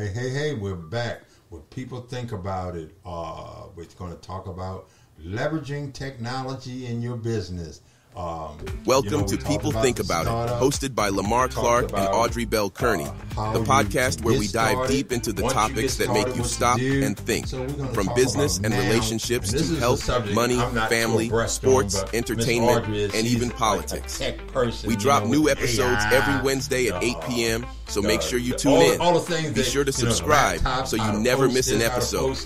Hey, we're back with People Think About It. We're going to talk about leveraging technology in your business. Welcome to People Think About It, hosted by Lamar Clark and Audrey Bell Kearney, the podcast where we dive deep into the topics that make you stop and think, from business and relationships to health, money, family, sports, entertainment, and even politics. We drop new episodes every Wednesday at 8 p.m., so make sure you tune in. Be sure to subscribe so you never miss an episode.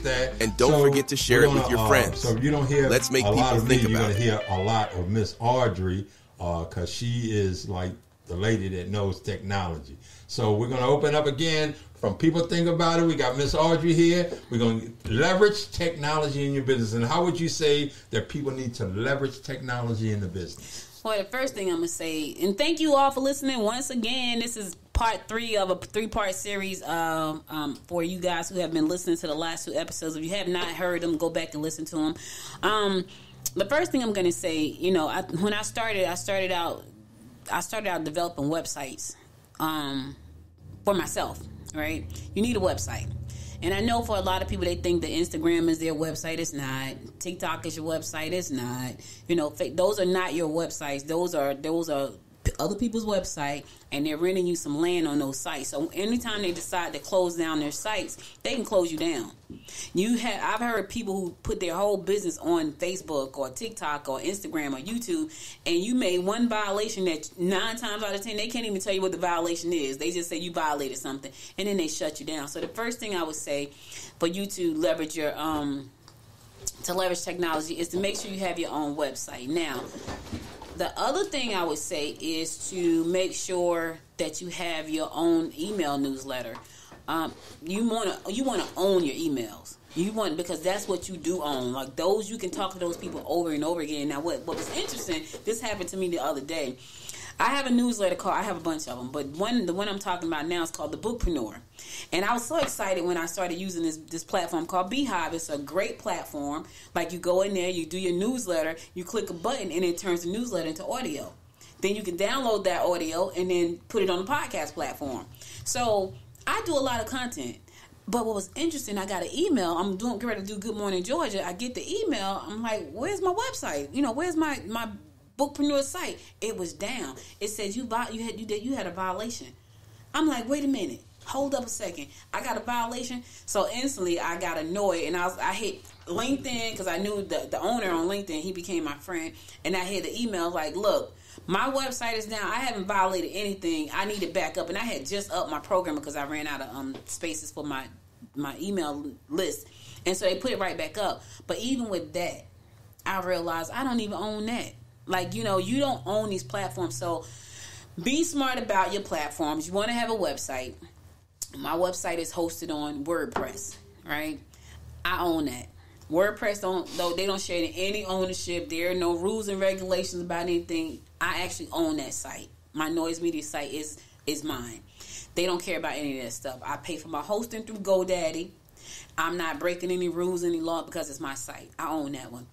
And don't forget to share it with your friends. So you don't hear Let's make people think about it. You're going to hear a lot of Miss Audrey because she is like the lady that knows technology. So we're going to open up again from People Think About It. We got Miss Audrey here. We're going to leverage technology in your business. And how would you say that people need to leverage technology in the business? Well, the first thing I'm going to say, and thank you all for listening once again. This is part 3 of a 3-part series for you guys who have been listening to the last 2 episodes. If you have not heard them, go back and listen to them. The first thing I'm going to say, when I started out developing websites for myself, right? You need a website. And I know for a lot of people, they think that Instagram is their website. It's not. TikTok is your website. It's not. Those are not your websites. Those are other people's website, and they're renting you some land on those sites. So anytime they decide to close down their sites, they can close you down. I've heard people who put their whole business on Facebook or TikTok or Instagram or YouTube, and you made one violation that 9 times out of 10 they can't even tell you what the violation is. They just say you violated something, and then they shut you down. So the first thing I would say for you to leverage your leverage technology is to make sure you have your own website. Now, the other thing I would say is to make sure that you have your own email newsletter. You want to own your emails. Because that's what you do own. Like those, you can talk to those people over and over again. Now, what was interesting, this happened to me the other day. I have a newsletter I have a bunch of them, but the one I'm talking about now is called The Bookpreneur. And I was so excited when I started using this platform called Beehive. It's a great platform. Like you go in there, you do your newsletter, you click a button, and it turns the newsletter into audio. Then you can download that audio and then put it on the podcast platform. So I do a lot of content. But what was interesting, I got an email. I'm getting ready to do Good Morning Georgia. I get the email. I'm like, where's my website? Where's my Bookpreneur site? It was down. It says you had a violation. I'm like, wait a minute, hold up a second. I got a violation. So instantly I got annoyed, and I hit LinkedIn because I knew the owner on LinkedIn. He became my friend, and I hit the email like, look, my website is down. I haven't violated anything. I need it back up, and I had just upped my program because I ran out of spaces for my email list, and so they put it right back up. But even with that, I realized I don't even own that. Like, you don't own these platforms. So be smart about your platforms. You want to have a website. My website is hosted on WordPress, right? I own that. WordPress they don't share any ownership. There are no rules and regulations about anything. I actually own that site. My Noise Media site is mine. They don't care about any of that stuff. I pay for my hosting through GoDaddy. I'm not breaking any rules, any law because it's my site. I own that one.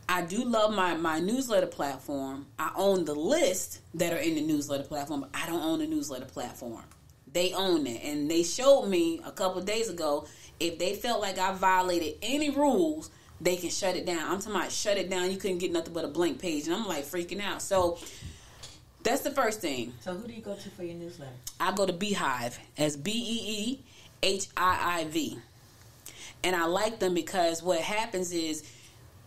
I do love my newsletter platform. I own the list that are in the newsletter platform, but I don't own the newsletter platform. They own it. And they showed me a couple of days ago, if they felt like I violated any rules, they can shut it down. I'm talking about shut it down. You couldn't get nothing but a blank page. And I'm like freaking out. So that's the first thing. So who do you go to for your newsletter? I go to Beehive as Beehiiv. And I like them because what happens is,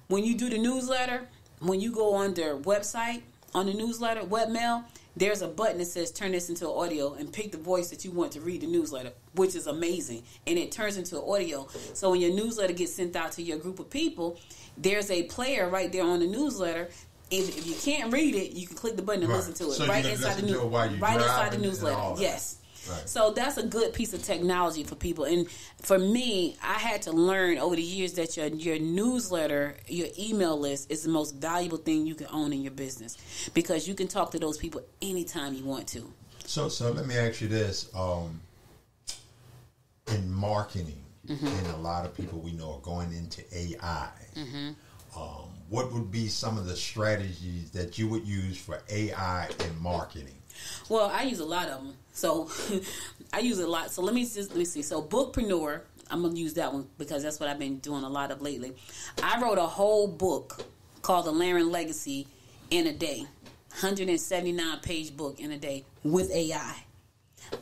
when you do the newsletter, when you go on their website, on the newsletter, webmail, there's a button that says turn this into audio and pick the voice that you want to read the newsletter, which is amazing. And it turns into audio. So when your newsletter gets sent out to your group of people, there's a player right there on the newsletter. If you can't read it, you can click the button and listen to it. So right inside the newsletter. Yes. Right. So that's a good piece of technology for people. And for me, I had to learn over the years that your newsletter, your email list is the most valuable thing you can own in your business, because you can talk to those people anytime you want to. So let me ask you this. In marketing, and a lot of people we know are going into AI. what would be some of the strategies that you would use for AI in marketing? Well, I use a lot of them. So I use a lot. So let me see. So Bookpreneur, I'm going to use that one because that's what I've been doing a lot of lately. I wrote a whole book called The Lamar Legacy in a day. 179-page book in a day with AI.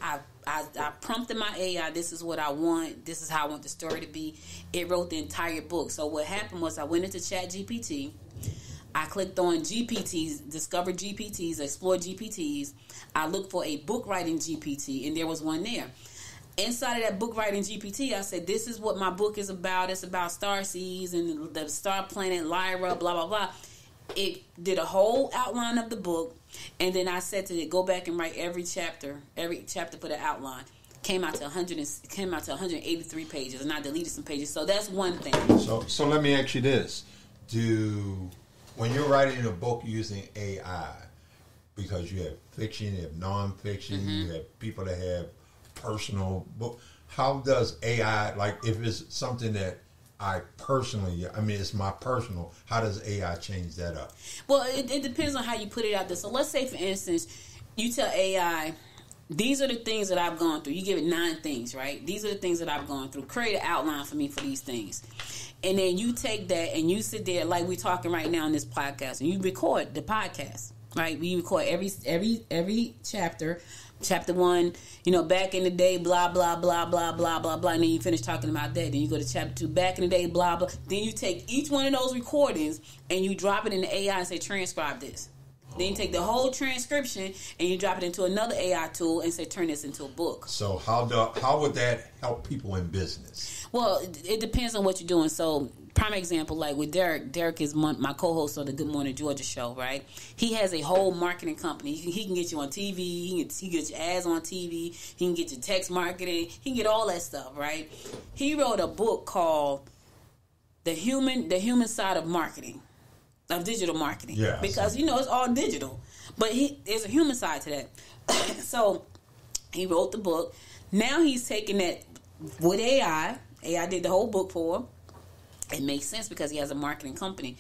I prompted my AI, this is what I want. This is how I want the story to be. It wrote the entire book. So what happened was I went into ChatGPT. I clicked on GPTs, discover GPTs, explore GPTs. I looked for a book writing GPT, and there was one there. Inside of that book writing GPT, I said, this is what my book is about. It's about starseeds and the star planet Lyra, blah, blah, blah. It did a whole outline of the book, and then I said to it, go back and write every chapter for the outline. Came out to 183 pages, and I deleted some pages. So that's one thing. So let me ask you this: when you're writing a book using AI, because you have fiction, you have nonfiction, you have people that have personal book, how does AI, like if it's something that it's my personal, how does AI change that up? Well, it depends on how you put it out there. So let's say, for instance, you tell AI, these are the things that I've gone through. You give it 9 things, right? These are the things that I've gone through. Create an outline for me for these things. And then you take that and you sit there like we're talking right now in this podcast, and you record the podcast, right? We record every chapter. Chapter 1, back in the day, blah, blah, blah, blah, blah, blah, blah. And then you finish talking about that. Then you go to chapter 2, back in the day, blah, blah. Then you take each one of those recordings and you drop it in the AI and say, transcribe this. Then you take the whole transcription and you drop it into another AI tool and say, turn this into a book. So how would that help people in business? Well, it depends on what you're doing. So, prime example, like with Derek. Derek is my co-host of the Good Morning Georgia show, right? He has a whole marketing company. He can get you on TV. He can get your ads on TV. He can get your text marketing. He can get all that stuff, right? He wrote a book called The Human Side of Marketing, of Digital Marketing. Yeah, because, it's all digital. But there's a human side to that. So, he wrote the book. Now he's taking that with AI. AI did the whole book for him. It makes sense because he has a marketing company.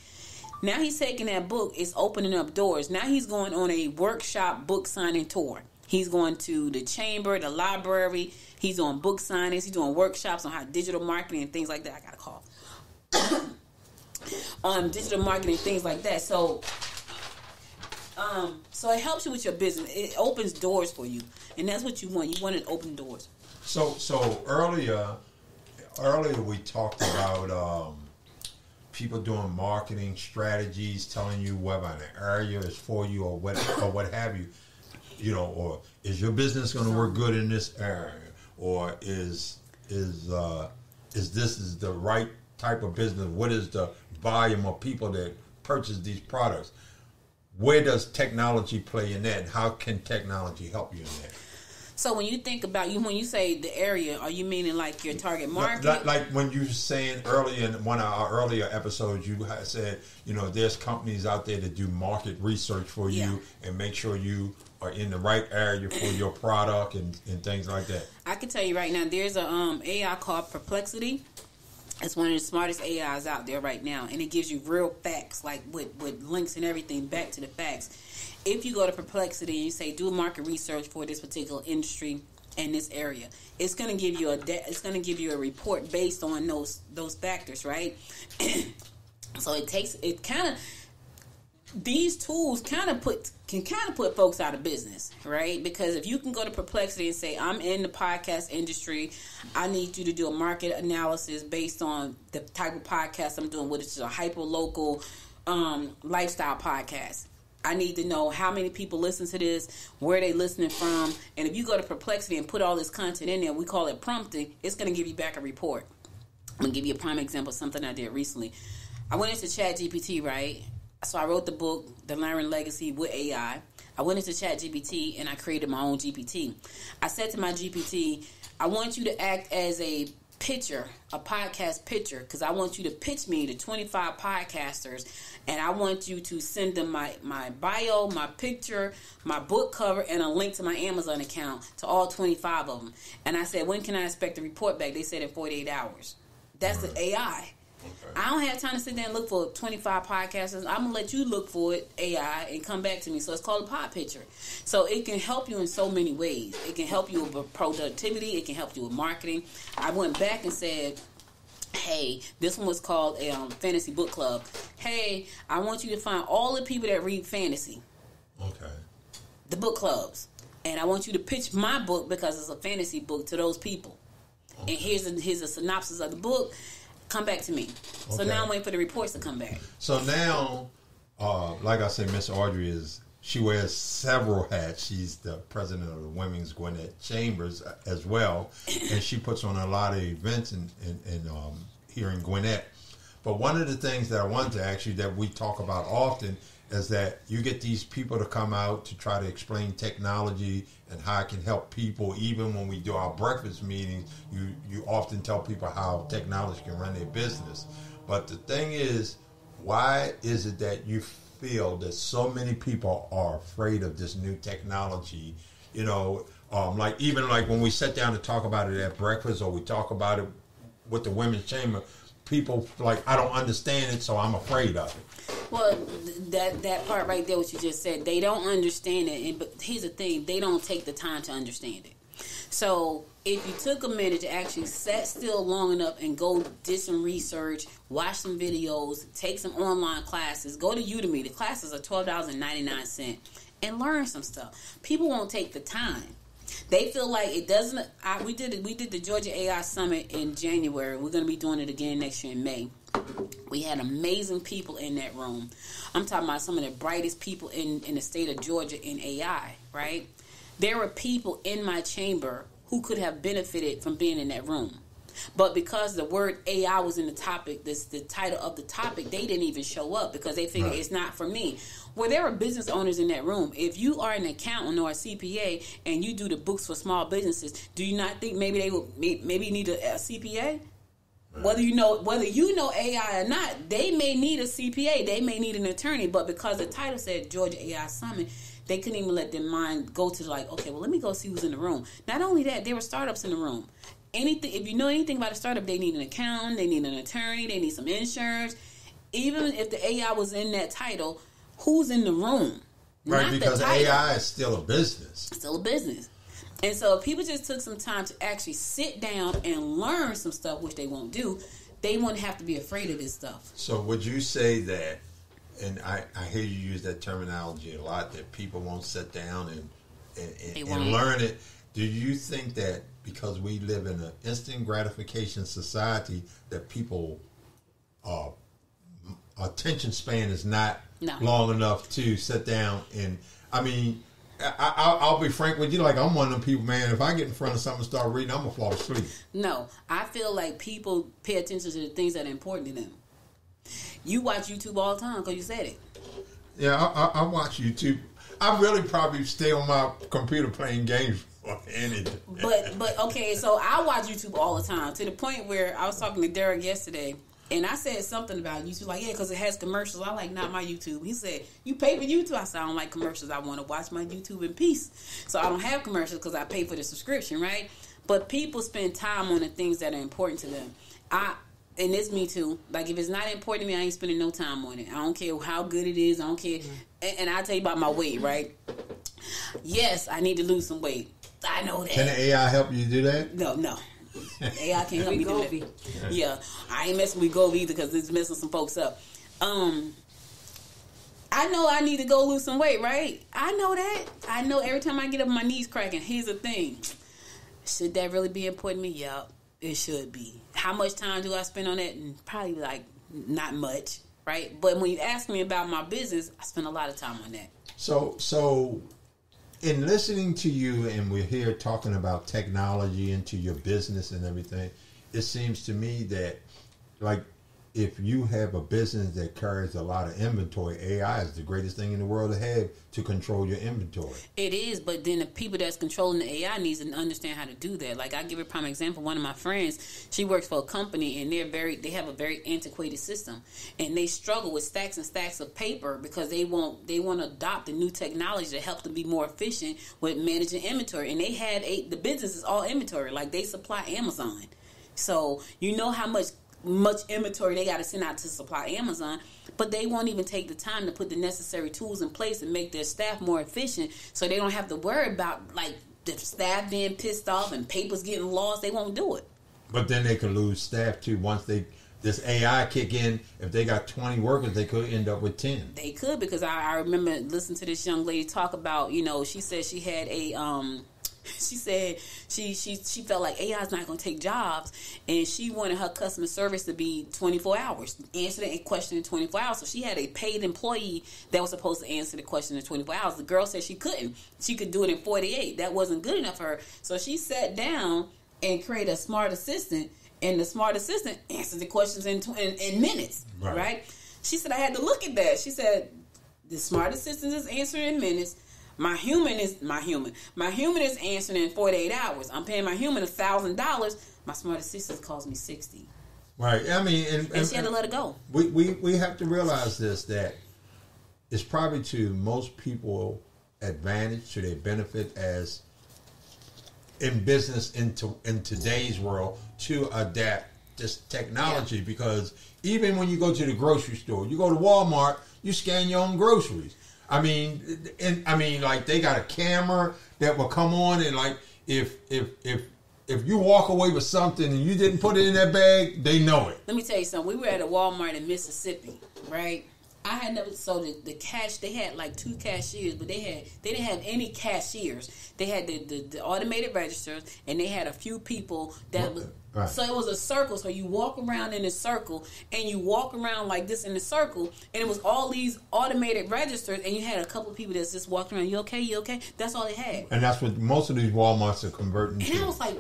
Now he's taking that book, it's opening up doors. Now he's going on a workshop book signing tour. He's going to the chamber, the library. He's on book signings. He's doing workshops on how digital marketing and things like that. I got a call. On digital marketing, things like that. So it helps you with your business. It opens doors for you. And that's what you want. You want to open doors. So earlier we talked about people doing marketing strategies, telling you whether an area is for you or what have you, or is your business going to work good in this area, or is this the right type of business? What is the volume of people that purchase these products? Where does technology play in that? How can technology help you in that? So when you think about when you say the area, are you meaning like your target market? Like when you were saying earlier in one of our earlier episodes, you had said, there's companies out there that do market research for you and make sure you are in the right area for your product and things like that. I can tell you right now, there's a AI called Perplexity. It's one of the smartest AIs out there right now, and it gives you real facts, like with links and everything back to the facts. If you go to Perplexity and you say, do market research for this particular industry and this area, it's going to give you a report based on those factors, right? So these tools can put folks out of business, right? Because if you can go to Perplexity and say, I'm in the podcast industry, I need you to do a market analysis based on the type of podcast I'm doing, which is a hyper-local lifestyle podcast. I need to know how many people listen to this, where they listening from. And if you go to Perplexity and put all this content in there, we call it prompting, it's going to give you back a report. I'm going to give you a prime example of something I did recently. I went into ChatGPT, right? So I wrote the book, The Lamar Legacy with AI. I went into ChatGPT and I created my own GPT. I said to my GPT, I want you to act as a pitcher, a podcast pitcher, because I want you to pitch me to 25 podcasters, and I want you to send them my bio, my picture, my book cover, and a link to my Amazon account to all 25 of them. And I said, when can I expect the report back? They said in 48 hours. That's the AI. Okay. I don't have time to sit there and look for 25 podcasters. I'm going to let you look for it, AI, and come back to me. So it's called a pod pitcher. So it can help you in so many ways. It can help you with productivity. It can help you with marketing. I went back and said, hey, this one was called a fantasy book club. Hey, I want you to find all the people that read fantasy. Okay. The book clubs. And I want you to pitch my book because it's a fantasy book to those people. Okay. And here's a synopsis of the book. Come back to me. So now I'm waiting for the reports to come back. So now, like I said, Miss Audrey she wears several hats. She's the president of the Women's Gwinnett Chambers as well, and she puts on a lot of events in here in Gwinnett. But one of the things that I wanted to ask you that we talk about often is that you get these people to come out to try to explain technology and how it can help people. Even when we do our breakfast meetings, you often tell people how technology can run their business. But the thing is, why is it that you feel that so many people are afraid of this new technology? You know, like when we sit down to talk about it at breakfast, or we talk about it with the Women's Chamber, people like, I don't understand it, so I'm afraid of it. Well, that part right there, what you just said, they don't understand it. But here's the thing, they don't take the time to understand it. So if you took a minute to actually sit still long enough and go did some research, watch some videos, take some online classes, go to Udemy. The classes are $12.99 and learn some stuff. People won't take the time. They feel like it doesn't. We did the Georgia AI Summit in January. We're going to be doing it again next year in May. We had amazing people in that room. I'm talking about some of the brightest people in the state of Georgia in AI, right? There were people in my chamber who could have benefited from being in that room. But because the word AI was in the topic, the title of the topic, they didn't even show up because they figured it's not for me. Well, there were business owners in that room. If you are an accountant or a CPA and you do the books for small businesses, do you not think maybe they will maybe need a CPA? Whether you know AI or not, they may need a CPA. They may need an attorney. But because the title said Georgia AI Summit, they couldn't even let their mind go to like, okay, well, let me go see who's in the room. Not only that, there were startups in the room. If you know anything about a startup, they need an accountant, they need an attorney, they need some insurance. Even if the AI was in that title, who's in the room? Right, not because AI is still a business. Still a business. And so if people just took some time to actually sit down and learn some stuff, which they won't do, they wouldn't have to be afraid of this stuff. So would you say that, and I hear you use that terminology a lot, that people won't sit down and learn it. Do you think that because we live in an instant gratification society that people attention span is not long enough to sit down and, I mean, I'll be frank with you, like I'm one of them people, man, if I get in front of something and start reading, I'm going to fall asleep. No, I feel like people pay attention to the things that are important to them. You watch YouTube all the time because you said it. Yeah, I watch YouTube. I really probably stay on my computer playing games for anything. But okay, so I watch YouTube all the time to the point where I was talking to Derek yesterday, and I said something about YouTube, like, yeah, because it has commercials. I like, not my YouTube. He said, you pay for YouTube? I said, I don't like commercials. I want to watch my YouTube in peace. So I don't have commercials because I pay for the subscription, right? But people spend time on the things that are important to them. And it's me too. Like, if it's not important to me, I ain't spending no time on it. I don't care how good it is. I don't care. And I'll tell you about my weight, right? Yes, I need to lose some weight. I know that. Can the AI help you do that? No. AI can't help me do that. Yeah, I ain't messing with Gove either because it's messing some folks up. I know I need to go lose some weight, right? I know that. I know every time I get up, my knees cracking. Here's the thing. Should that really be important to me? Yeah, it should be. How much time do I spend on that? Probably like not much, right? But when you ask me about my business, I spend a lot of time on that. So in listening to you, and we're here talking about technology into your business and everything, it seems to me that, like, if you have a business that carries a lot of inventory, AI is the greatest thing in the world to have to control your inventory. It is, but then the people that's controlling the AI needs to understand how to do that. Like, I give a prime example. One of my friends, she works for a company, and they have a very antiquated system, and they struggle with stacks and stacks of paper because they want to adopt the new technology to help them be more efficient with managing inventory. And they had the business is all inventory, like they supply Amazon. So you know how much much inventory they got to send out to supply Amazon, but they won't even take the time to put the necessary tools in place and make their staff more efficient, so they don't have to worry about like the staff being pissed off and papers getting lost. They won't do it. But then they could lose staff too once this AI kick in. If they got 20 workers, they could end up with 10. They could, because I remember listening to this young lady talk about, she said she had she said she felt like AI is not going to take jobs, and she wanted her customer service to be 24 hours, answer the question in 24 hours. So she had a paid employee that was supposed to answer the question in 24 hours. The girl said she couldn't. She could do it in 48. That wasn't good enough for her. So she sat down and created a smart assistant, and the smart assistant answered the questions in minutes, right? She said, I had to look at that. She said, the smart assistant is answering in minutes. My human is answering in 48 hours. I'm paying my human $1,000. My smart assistant calls me 60. Right. I mean, and she had to let it go. We have to realize this, that it's probably to most people advantage, to their benefit as in business in today's world to adapt this technology, because even when you go to the grocery store, you go to Walmart, you scan your own groceries. I mean, like they got a camera that will come on, and like if you walk away with something and you didn't put it in that bag, they know it. Let me tell you something. We were at a Walmart in Mississippi, right? I had never the cash. They had like 2 cashiers, but they didn't have any cashiers. They had the automated registers, and they had a few people that was. Right. So it was a circle. So you walk around in a circle, and you walk around like this in a circle, and it was all these automated registers, and you had a couple of people that's just walking around. You okay? You okay? That's all they had. And that's what most of these Walmarts are converting to. And I was like,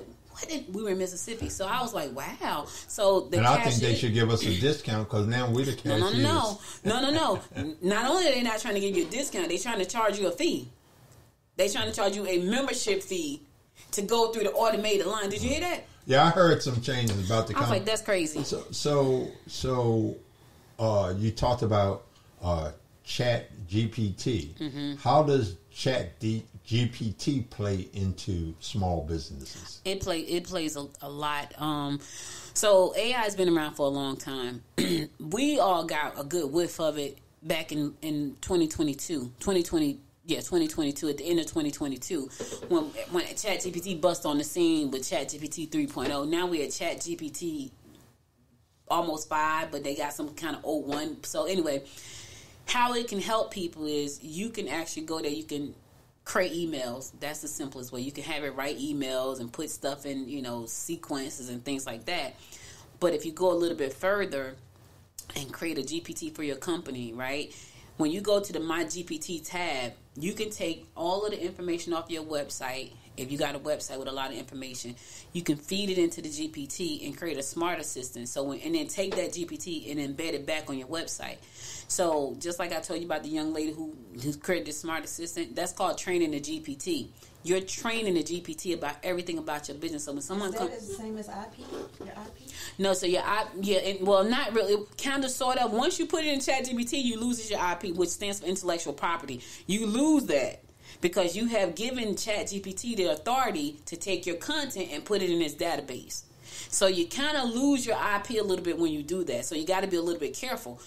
we were in Mississippi, so I was like, wow. So I think they should give us a discount, because now we're the cashiers. No. Not only are they not trying to give you a discount, they're trying to charge you a fee. They're trying to charge you a membership fee to go through the automated line. Did you hear that? Yeah, I heard some changes about the. I was like, that's crazy. So you talked about Chat GPT. Mm-hmm. How does Chat GPT play into small businesses? It plays a lot. So AI has been around for a long time. We all got a good whiff of it back in 2022, 2022, at the end of 2022, when ChatGPT bust on the scene with ChatGPT 3.0. Now we're at ChatGPT almost 5, but they got some kind of old one. So anyway, how it can help people is you can actually go there. You can create emails. That's the simplest way. You can have it write emails and put stuff in, sequences and things like that. But if you go a little bit further and create a GPT for your company, right? When you go to the My GPT tab, you can take all of the information off your website. If you got a website with a lot of information, you can feed it into the GPT and create a smart assistant. And then take that GPT and embed it back on your website. So just like I told you about the young lady who created the smart assistant, that's called training the GPT. You're training the GPT about everything about your business. So when someone comes, is the same as IP? Your IP? No, so your IP, well, not really, kind of, sort of. Once you put it in ChatGPT, you lose your IP, which stands for intellectual property. You lose that because you have given ChatGPT the authority to take your content and put it in its database. So you kind of lose your IP a little bit when you do that. So you got to be a little bit careful.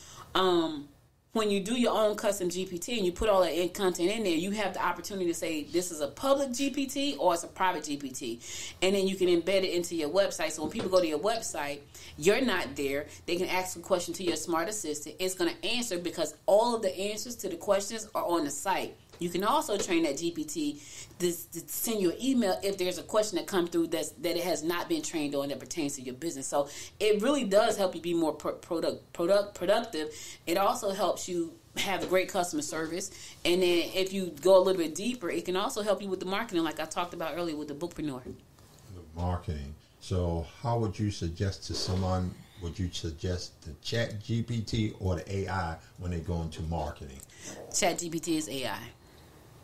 When you do your own custom GPT and you put all that content in there, you have the opportunity to say this is a public GPT or it's a private GPT. And then you can embed it into your website. So when people go to your website, you're not there. They can ask a question to your smart assistant. It's going to answer because all of the answers to the questions are on the site. You can also train that GPT to send you an email if there's a question that comes through that it has not been trained on that pertains to your business. So it really does help you be more productive. It also helps you have great customer service. And then if you go a little bit deeper, it can also help you with the marketing, like I talked about earlier with the bookpreneur. The marketing. So how would you suggest to someone, would you suggest the Chat GPT or the AI when they go into marketing? Chat GPT is AI.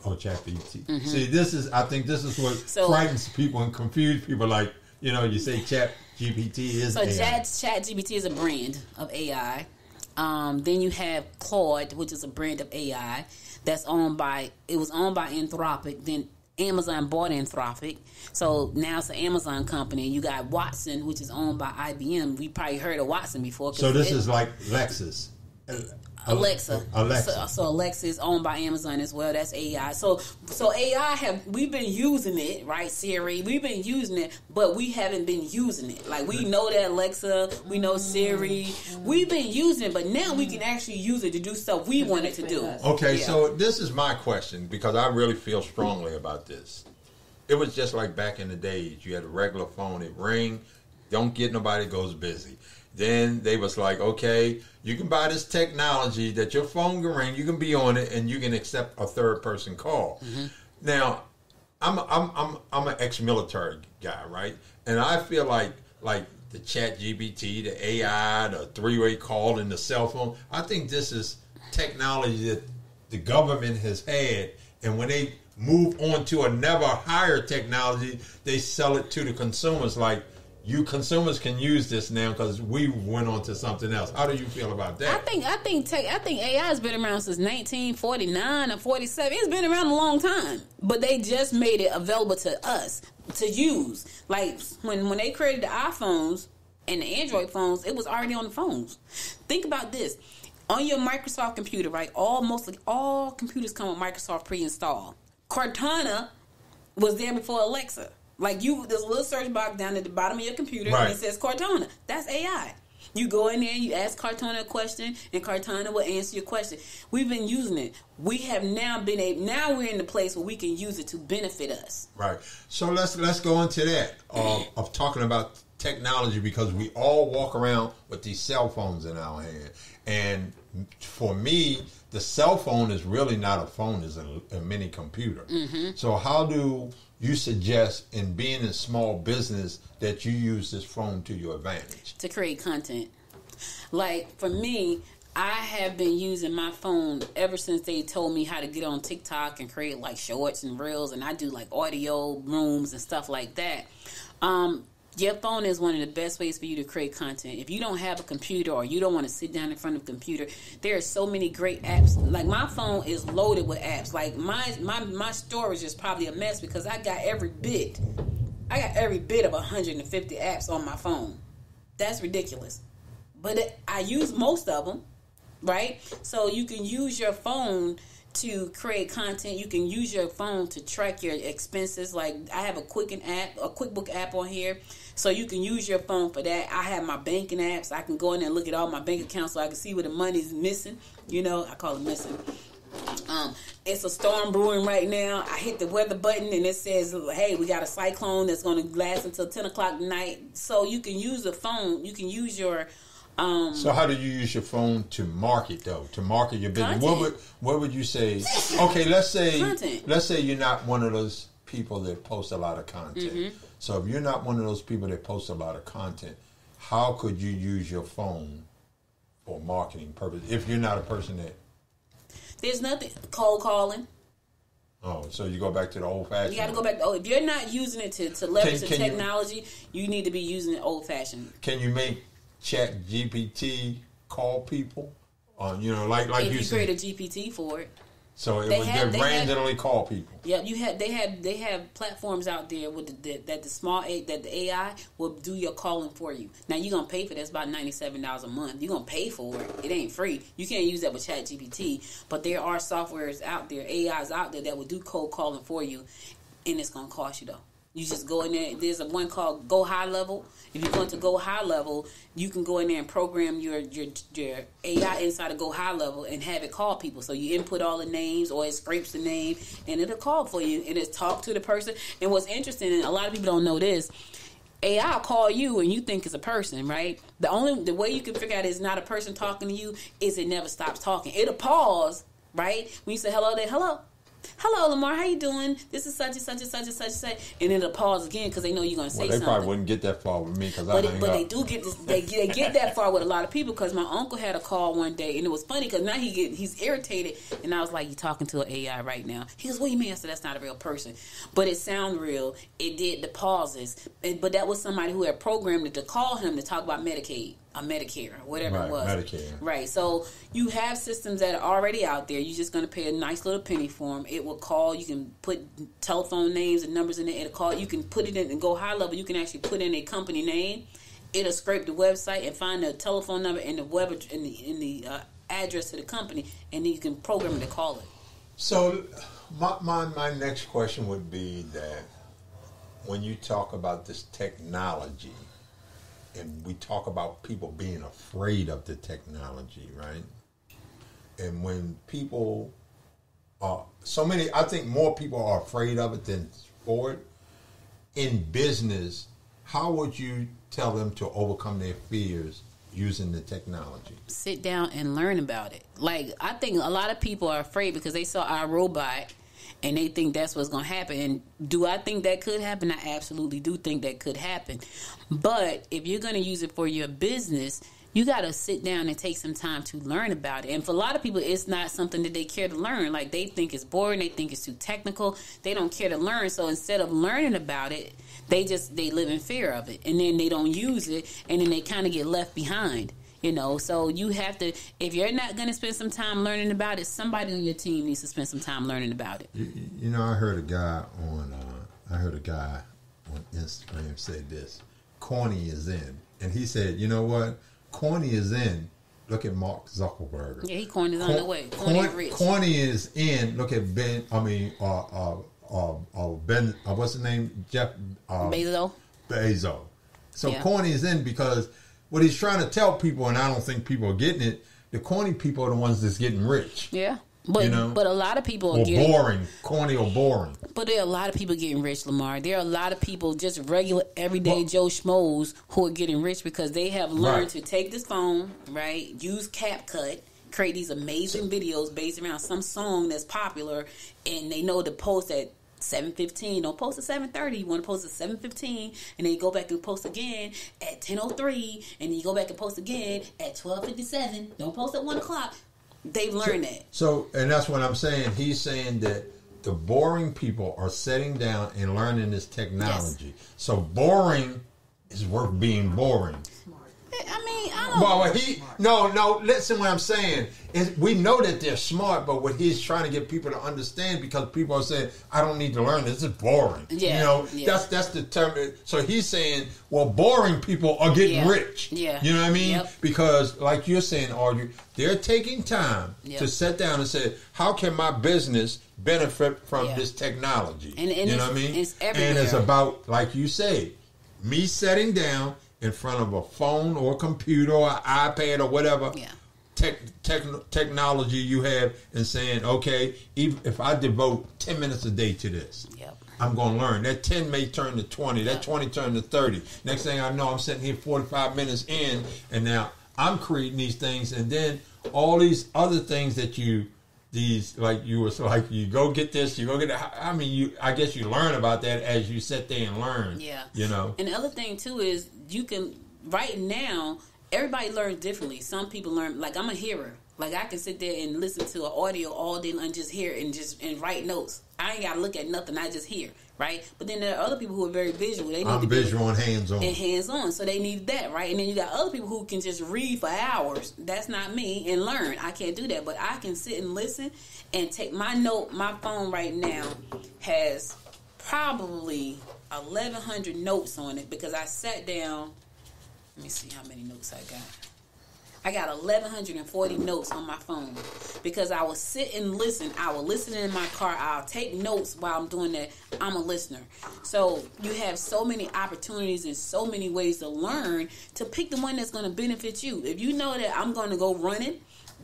Oh, ChatGPT. Mm-hmm. See, I think this is what frightens people and confuses people. Like, you say ChatGPT is AI. So ChatGPT is a brand of AI. Then you have Claude, which is a brand of AI that's owned by Anthropic. Then Amazon bought Anthropic, so now it's an Amazon company. You got Watson, which is owned by IBM. We probably heard of Watson before. So this is like Lexus. Alexa. Alexa. So Alexa is owned by Amazon as well. That's AI. So AI we've been using it, right? Siri, we've been using it, but we haven't been using it. Like we know that Alexa, we know Siri, we've been using it, but now we can actually use it to do stuff we wanted to do. Okay, so this is my question because I really feel strongly about this. It was just like back in the days. You had a regular phone, it ring, don't get nobody, goes busy. Then they was like, okay, you can buy this technology that your phone can ring, you can be on it, and you can accept a third person call. Mm-hmm. Now, I'm an ex-military guy, right? And I feel like the Chat GPT, the AI, the three-way call, and the cell phone. I think this is technology that the government has had, and when they move on to another higher technology, they sell it to the consumers like, you consumers can use this now because we went on to something else. How do you feel about that? I think AI has been around since 1949 or 47. It's been around a long time, but they just made it available to us to use. Like when they created the iPhones and the Android phones, it was already on the phones. Think about this: on your Microsoft computer, right? Mostly all computers come with Microsoft pre-installed. Cortana was there before Alexa. Like there's a little search box down at the bottom of your computer, right, and it says Cortana. That's AI. You go in there, you ask Cortana a question, and Cortana will answer your question. We've been using it. We have now now we're in the place where we can use it to benefit us. Right. So let's go into that of talking about technology, because we all walk around with these cell phones in our hand, and for me, the cell phone is really not a phone; it's a mini computer. Mm-hmm. So how do you suggest, in being a small business, that you use this phone to your advantage? To create content. Like, for me, I have been using my phone ever since they told me how to get on TikTok and create, like, shorts and reels, and I do, like, audio rooms and stuff like that. Your phone is one of the best ways for you to create content. If you don't have a computer or you don't want to sit down in front of a computer, there are so many great apps. Like, my phone is loaded with apps. Like, my storage is probably a mess because I got every bit of 150 apps on my phone. That's ridiculous. But I use most of them, right? So you can use your phone to create content. You can use your phone to track your expenses. Like, I have a QuickBook app on here, so you can use your phone for that. I have my banking apps. I can go in there and look at all my bank accounts so I can see where the money's missing. You know, I call it missing. It's a storm brewing right now. I hit the weather button and it says, hey, we got a cyclone that's going to last until 10 o'clock tonight. So you can use the phone. You can use your... so how do you use your phone to market, though? To market your business? What would you say? Okay, let's say you're not one of those people that post a lot of content. Mm-hmm. So if you're not one of those people that post a lot of content, how could you use your phone for marketing purpose if you're not a person that... There's nothing. Cold calling. Oh, so you go back to the old fashioned. You got to go back. If you're not using it to leverage the technology, you need to be using it old fashioned. Can you make Chat GPT call people? You know, like if you create a GPT for it. So it would randomly call people. Yeah, they have platforms out there with that the AI will do your calling for you. Now you're gonna pay for this, about $97 a month. You're gonna pay for it. It ain't free. You can't use that with Chat GPT, but there are softwares out there, AIs out there that will do cold calling for you, and it's gonna cost you though. You just go in there. There's a one called Go High Level. If you're going to Go High Level, you can go in there and program your AI inside of Go High Level and have it call people. So you input all the names, or it scrapes the name, and it'll call for you, and it's talk to the person. And what's interesting, and a lot of people don't know this, AI will call you and you think it's a person, right? The way you can figure out it's not a person talking to you is it never stops talking. It'll pause, right? When you say hello, hello, Lamar, how you doing? This is such and such and such and such and such. And then it'll pause again because they know you're going to say something. They probably wouldn't get that far with me because I hang up. But they do get this. They get that far with a lot of people, because my uncle had a call one day, and it was funny because now he's irritated. And I was like, "You talking to an AI right now?" He goes, "What do you mean?" I said, "That's not a real person." But it sounded real. It did the pauses. But that was somebody who had programmed it to call him to talk about Medicaid. a Medicare or whatever right, it was. Medicare. Right. So you have systems that are already out there. You're just going to pay a nice little penny for them. It will call. You can put telephone names and numbers in it. It'll call. You can put it in and go high level. You can actually put in a company name. It'll scrape the website and find the telephone number and the web in the address to the company, and then you can program it to call it. So my next question would be that when you talk about this technology, and we talk about people being afraid of the technology, right? And when people I think more people are afraid of it than for it. In business, how would you tell them to overcome their fears using the technology? Sit down and learn about it. Like, I think a lot of people are afraid because they saw our robot and they think that's what's going to happen. And do I think that could happen? I absolutely do think that could happen. But if you're going to use it for your business, you got to sit down and take some time to learn about it. And for a lot of people, it's not something that they care to learn. Like, they think it's boring. They think it's too technical. They don't care to learn. So instead of learning about it, they live in fear of it. And then they don't use it. And then they kind of get left behind. You know, so you have to, if you're not going to spend some time learning about it, somebody on your team needs to spend some time learning about it. You know, I heard a guy on Instagram say this: Kearney is in, and he said, you know what, Kearney is in. Look at Mark Zuckerberg. Yeah, Kearney's on the way. Kearney is in. Look at Ben. What's his name? Jeff Bezos. So yeah. Kearney is in because what he's trying to tell people, and I don't think people are getting it, the corny people are the ones that's getting rich. Yeah. But a lot of people are getting boring. Corny or boring. But there are a lot of people getting rich, Lamar. There are a lot of people, just regular, everyday Joe Schmoes, who are getting rich because they have learned to take this phone, right, use CapCut, create these amazing videos based around some song that's popular, and they know to post at 7:15. Don't post at 7:30. You want to post at 7:15, and then you go back and post again at 10:03, and then you go back and post again at 12:57. Don't post at 1 o'clock. They've learned that. So, and that's what I'm saying. He's saying that the boring people are sitting down and learning this technology. Yes. So boring is worth being boring. I mean, I don't. No. Listen, what I'm saying is, we know that they're smart, but what he's trying to get people to understand, because people are saying, "I don't need to learn this. It's boring." Yeah, that's the term. So he's saying, well, boring people are getting rich. Yeah, you know what I mean? Yep. Because, like you're saying, Audrey, they're taking time to sit down and say, "How can my business benefit from this technology?" And you know what I mean? It's everywhere. And it's about, like you say, me sitting down in front of a phone or a computer or an iPad or whatever technology you have, and saying, okay, even if I devote 10 minutes a day to this, I'm going to learn. That 10 may turn to 20. That 20 turn to 30. Next thing I know, I'm sitting here 45 minutes in, and now I'm creating these things, and then all these other things that you go get this, you go get that. I mean, I guess you learn about that as you sit there and learn. Yeah. You know. And the other thing too is, you can, right now, everybody learns differently. Some people learn, like, I'm a hearer. Like, I can sit there and listen to an audio all day and just hear and write notes. I ain't got to look at nothing. I just hear, right? But then there are other people who are very visual. They need I'm visual and hands-on. And hands-on. So they need that, right? And then you got other people who can just read for hours. That's not me. And learn. I can't do that. But I can sit and listen and take my note. My phone right now has probably 1,100 notes on it, because I sat down. Let me see how many notes I got. I got 1,140 notes on my phone, because I will sit and listen. I will listen in my car. I'll take notes while I'm doing that. I'm a listener. So you have so many opportunities and so many ways to learn, to pick the one that's going to benefit you. If you know that I'm going to go running,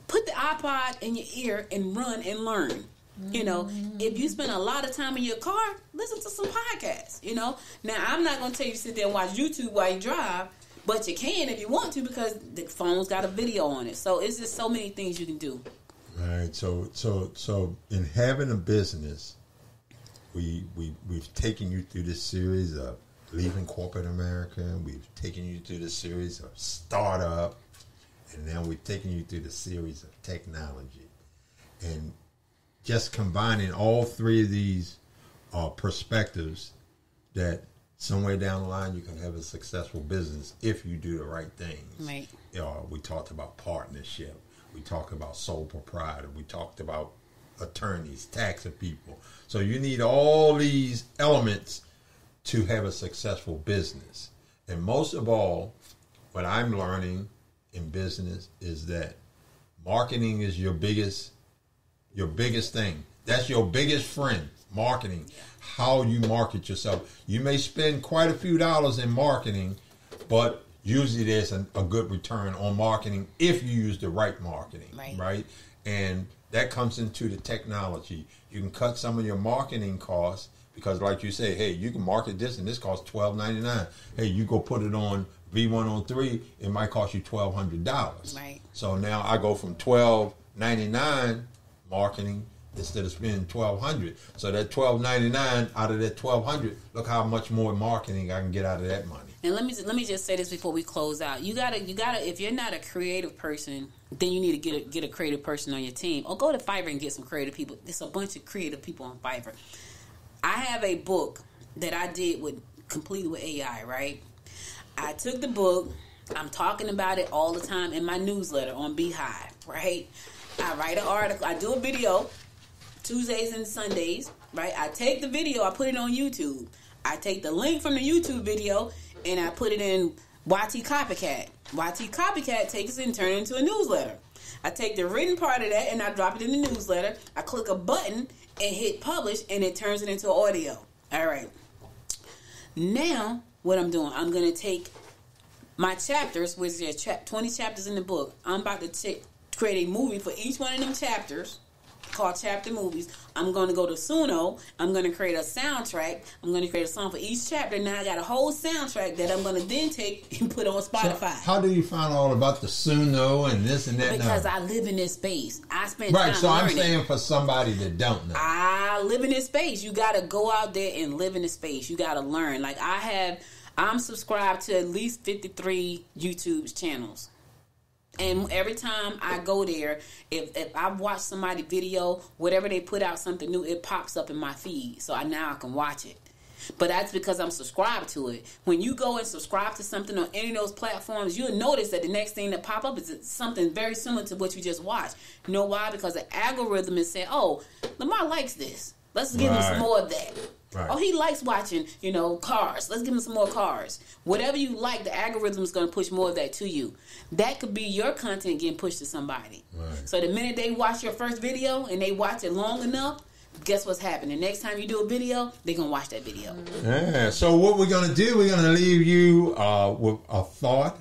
put the iPod in your ear and run and learn. You know, if you spend a lot of time in your car, listen to some podcasts. You know, now I'm not going to tell you to sit there and watch YouTube while you drive. But you can if you want to, because the phone's got a video on it. So it's just so many things you can do. All right. So in having a business, we've taken you through this series of leaving corporate America. We've taken you through this series of startup, and now we've taken you through the series of technology. And just combining all three of these perspectives, that somewhere down the line, you can have a successful business if you do the right things. Right. We talked about partnership. We talked about sole proprietor. We talked about attorneys, tax people. So you need all these elements to have a successful business. And most of all, what I'm learning in business is that marketing is your biggest thing. That's your biggest friend, marketing. How you market yourself. You may spend quite a few dollars in marketing, but usually there's a good return on marketing if you use the right marketing, right? And that comes into the technology. You can cut some of your marketing costs because, like you say, hey, you can market this and this costs $12.99. Hey, you go put it on V103, it might cost you $1,200. Right. So now I go from $12.99 marketing instead of spending $1,200. So that $12.99 out of that $1,200, look how much more marketing I can get out of that money. And let me just say this before we close out. You gotta. If you're not a creative person, then you need to get a creative person on your team, or go to Fiverr and get some creative people. There's a bunch of creative people on Fiverr. I have a book that I did completely with AI. Right. I took the book. I'm talking about it all the time in my newsletter on Beehive. Right. I write an article. I do a video Tuesdays and Sundays. Right. I take the video. I put it on YouTube. I take the link from the YouTube video and I put it in YT Copycat. YT Copycat takes it and turns it into a newsletter. I take the written part of that and I drop it in the newsletter. I click a button and hit publish and it turns it into audio. All right. Now, what I'm doing, I'm going to take my chapters, which there's 20 chapters in the book. I'm about to create a movie for each one of them chapters, called Chapter Movies. I'm going to go to Suno. I'm going to create a soundtrack. I'm going to create a song for each chapter. Now I got a whole soundtrack that I'm going to then take and put on Spotify. So how do you find all about the Suno and this and that? Because I live in this space. I spend time so learning. I'm saying for somebody that don't know. I live in this space. You got to go out there and live in this space. You got to learn. Like I'm subscribed to at least 53 YouTube channels. And every time I go there, if I watch somebody's video, whatever they put out something new, it pops up in my feed. So now I can watch it. But that's because I'm subscribed to it. When you go and subscribe to something on any of those platforms, you'll notice that the next thing that pop up is something very similar to what you just watched. You know why? Because the algorithm is saying, oh, Lamar likes this. Let's give him some more of that. Right. Oh, he likes watching, cars. Let's give him some more cars. Whatever you like, the algorithm is going to push more of that to you. That could be your content getting pushed to somebody. Right. So the minute they watch your first video and they watch it long enough, guess what's happening? Next time you do a video, they're going to watch that video. Yeah. So what we're going to do, we're going to leave you with a thought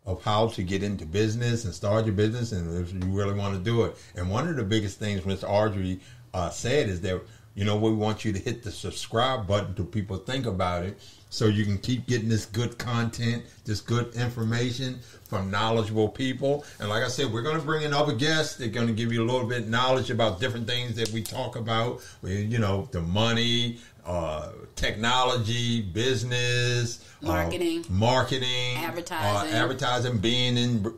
of how to get into business and start your business and if you really want to do it. And one of the biggest things Ms. Audrey said is that we want you to hit the subscribe button to People Think About It so you can keep getting this good content, this good information from knowledgeable people. And like I said, we're going to bring in other guests. They're going to give you a little bit of knowledge about different things that we talk about, the money, technology, business, marketing, advertising, being in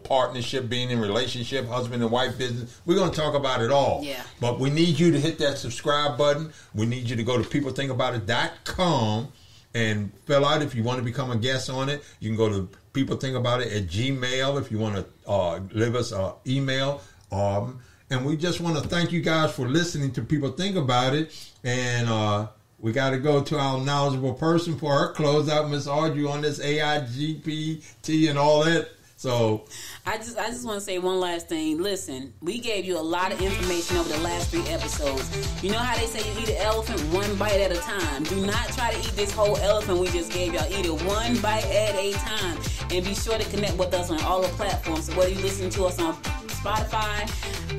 partnership, being in relationship, husband and wife business. We're going to talk about it all. Yeah. But we need you to hit that subscribe button. We need you to go to peoplethinkaboutit.com and fill out if you want to become a guest on it. You can go to peoplethinkaboutit@gmail if you want to leave us an email. And we just want to thank you guys for listening to People Think About It. And we got to go to our knowledgeable person for her closeout, Miss Audrey, on this AIGPT and all that. So I just want to say one last thing. Listen, we gave you a lot of information over the last 3 episodes. You know how they say you eat an elephant one bite at a time. Do not try to eat this whole elephant we just gave y'all. Eat it one bite at a time. And be sure to connect with us on all the platforms. So whether you listen to us on Spotify,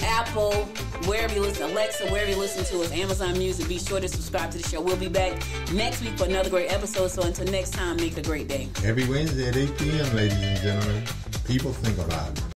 Apple, wherever you listen, Alexa, wherever you listen to us, Amazon Music, be sure to subscribe to the show. We'll be back next week for another great episode. So until next time, make it a great day. Every Wednesday at 8 p.m., ladies and gentlemen, People Think About It.